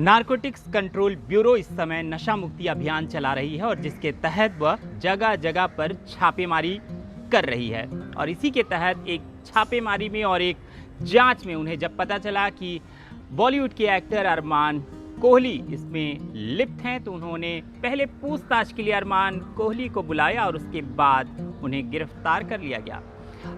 Narcotics control bureau इस समय नशा मुक्ति अभियान चला रही है और जिसके तहत वह जगह जगह पर छापेमारी कर रही है। और इसी के तहत एक छापेमारी में और एक जांच में उन्हें जब पता चला कि बॉलीवुड के एक्टर अरमान कोहली इसमें लिप्त हैं, तो उन्होंने पहले पूछताछ के लिए अरमान कोहली को बुलाया और उसके बाद उन्हें गिरफ्तार कर लिया गया।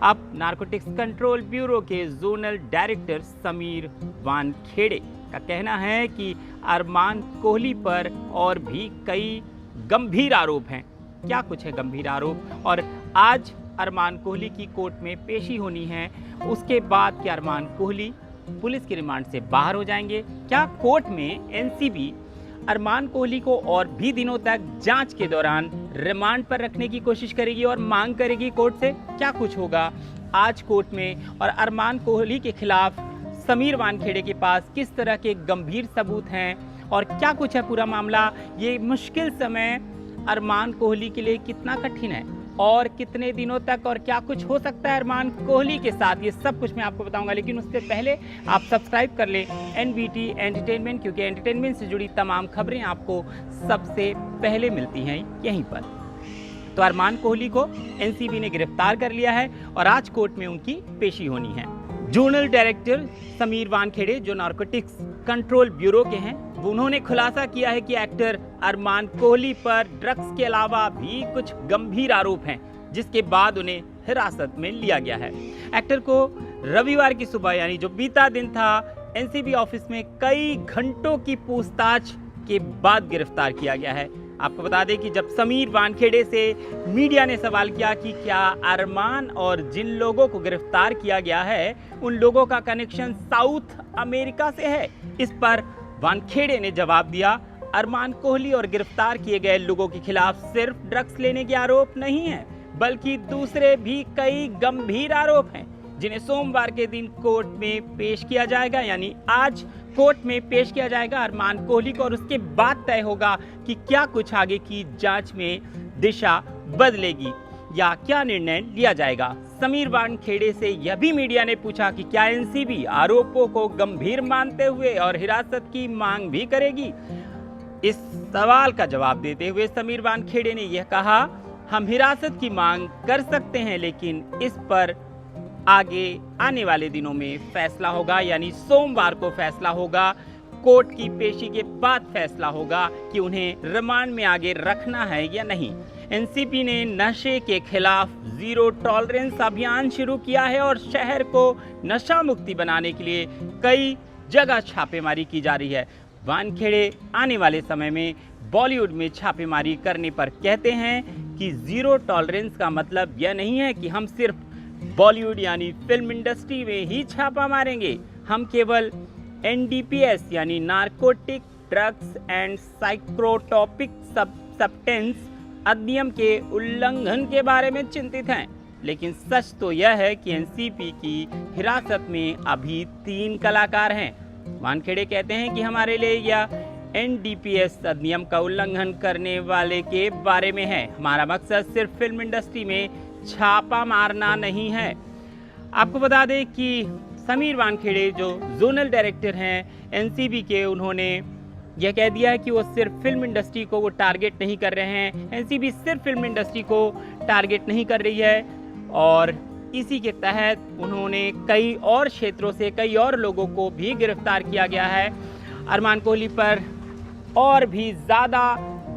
अब नारकोटिक्स कंट्रोल ब्यूरो के जोनल डायरेक्टर समीर वानखेड़े का कहना है कि अरमान कोहली पर और भी कई गंभीर आरोप हैं। क्या कुछ है गंभीर आरोप, और आज अरमान कोहली की कोर्ट में पेशी होनी है। उसके बाद क्या अरमान कोहली पुलिस के रिमांड से बाहर हो जाएंगे? क्या कोर्ट में एनसीबी अरमान कोहली को और भी दिनों तक जांच के दौरान रिमांड पर रखने की कोशिश करेगी और मांग करेगी कोर्ट से? क्या कुछ होगा आज कोर्ट में, और अरमान कोहली के खिलाफ समीर वानखेड़े के पास किस तरह के गंभीर सबूत हैं और क्या कुछ है पूरा मामला? ये मुश्किल समय अरमान कोहली के लिए कितना कठिन है और कितने दिनों तक, और क्या कुछ हो सकता है अरमान कोहली के साथ, ये सब कुछ मैं आपको बताऊंगा। लेकिन उससे पहले आप सब्सक्राइब कर लें एनबीटी एंटरटेनमेंट, क्योंकि एंटरटेनमेंट से जुड़ी तमाम खबरें आपको सबसे पहले मिलती हैं यहीं पर। तो अरमान कोहली को एनसीबी ने गिरफ्तार कर लिया है और आज कोर्ट में उनकी पेशी होनी है। जोनल डायरेक्टर समीर वानखेड़े जो नारकोटिक्स कंट्रोल ब्यूरो के हैं, उन्होंने खुलासा किया है कि एक्टर अरमान कोहली पर ड्रग्स के अलावा भी कुछ गंभीर आरोप हैं, जिसके बाद उन्हें हिरासत में लिया गया है। एक्टर को रविवार की सुबह यानी जो बीता दिन था, एनसीबी ऑफिस में कई घंटों की पूछताछ के बाद गिरफ्तार किया गया है। आपको बता दें कि जब समीर वानखेड़े से मीडिया ने सवाल किया कि क्या अरमान और जिन लोगों को गिरफ्तार किया गया है उन लोगों का कनेक्शन साउथ अमेरिका से है, इस पर वानखेड़े ने जवाब दिया, अरमान कोहली और गिरफ्तार किए गए लोगों के खिलाफ सिर्फ ड्रग्स लेने के आरोप नहीं है, बल्कि दूसरे भी कई गंभीर आरोप हैं, जिन्हें सोमवार के दिन कोर्ट में पेश किया जाएगा। यानी आज कोर्ट में पेश किया जाएगा अरमान कोहली को, और उसके बाद तय होगा कि क्या कुछ आगे की जांच में दिशा बदलेगी या क्या निर्णय लिया जाएगा। समीर वानखेड़े से यह भी मीडिया ने पूछा कि क्या एनसीबी आरोपों को गंभीर मानते हुए और हिरासत की मांग भी करेगी। इस सवाल का जवाब देते हुए समीर वानखेड़े ने यह कहा, हम हिरासत की मांग कर सकते हैं, लेकिन इस पर आगे आने वाले दिनों में फैसला होगा। यानी सोमवार को फैसला होगा, कोर्ट की पेशी के बाद फैसला होगा कि उन्हें रिमांड में आगे रखना है या नहीं। एनसीबी ने नशे के खिलाफ जीरो टॉलरेंस अभियान शुरू किया है और शहर को नशा मुक्ति बनाने के लिए कई जगह छापेमारी की जा रही है। वानखेड़े आने वाले समय में बॉलीवुड में छापेमारी करने पर कहते हैं कि जीरो टॉलरेंस का मतलब यह नहीं है कि हम सिर्फ बॉलीवुड यानी फिल्म इंडस्ट्री में ही छापा मारेंगे। हम केवल एनडीपीएस यानी narcotic drugs and psychotropic substance अधिनियम के उल्लंघन के बारे में चिंतित हैं। लेकिन सच तो यह है कि एनसीबी की हिरासत में अभी 3 कलाकार हैं। वानखेड़े कहते हैं कि हमारे लिए यह एनडीपीएस अधिनियम का उल्लंघन करने वाले के बारे में है। हमारा मकसद सिर्फ फिल्म इंडस्ट्री में छापा मारना नहीं है। आपको बता दें कि समीर वानखेड़े जो जोनल डायरेक्टर हैं एनसीबी के, उन्होंने यह कह दिया है कि वो सिर्फ फिल्म इंडस्ट्री को वो टारगेट नहीं कर रहे हैं। एनसीबी सिर्फ फिल्म इंडस्ट्री को टारगेट नहीं कर रही है, और इसी के तहत उन्होंने कई और क्षेत्रों से कई और लोगों को भी गिरफ्तार किया गया है। अरमान कोहली पर और भी ज़्यादा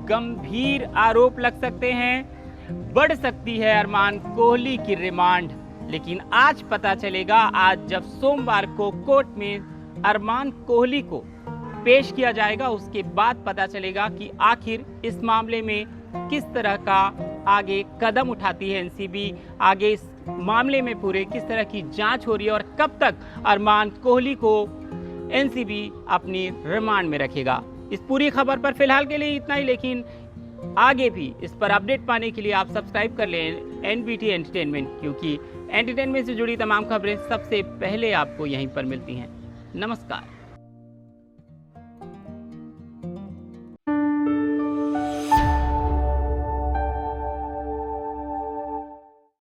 गंभीर आरोप लग सकते हैं, बढ़ सकती है अरमान कोहली की रिमांड। लेकिन आज पता चलेगा, आज जब सोमवार को कोर्ट में अरमान कोहली को पेश किया जाएगा, उसके बाद पता चलेगा कि आखिर इस मामले में किस तरह का आगे कदम उठाती है एनसीबी, आगे इस मामले में पूरे किस तरह की जांच हो रही है और कब तक अरमान कोहली को एनसीबी अपनी रिमांड में रखेगा। इस पूरी खबर पर फिलहाल के लिए इतना ही, लेकिन आगे भी इस पर अपडेट पाने के लिए आप सब्सक्राइब कर लें एनबीटी एंटरटेनमेंट, क्योंकि एंटरटेनमेंट से जुड़ी तमाम खबरें सबसे पहले आपको यहीं पर मिलती हैं। नमस्कार।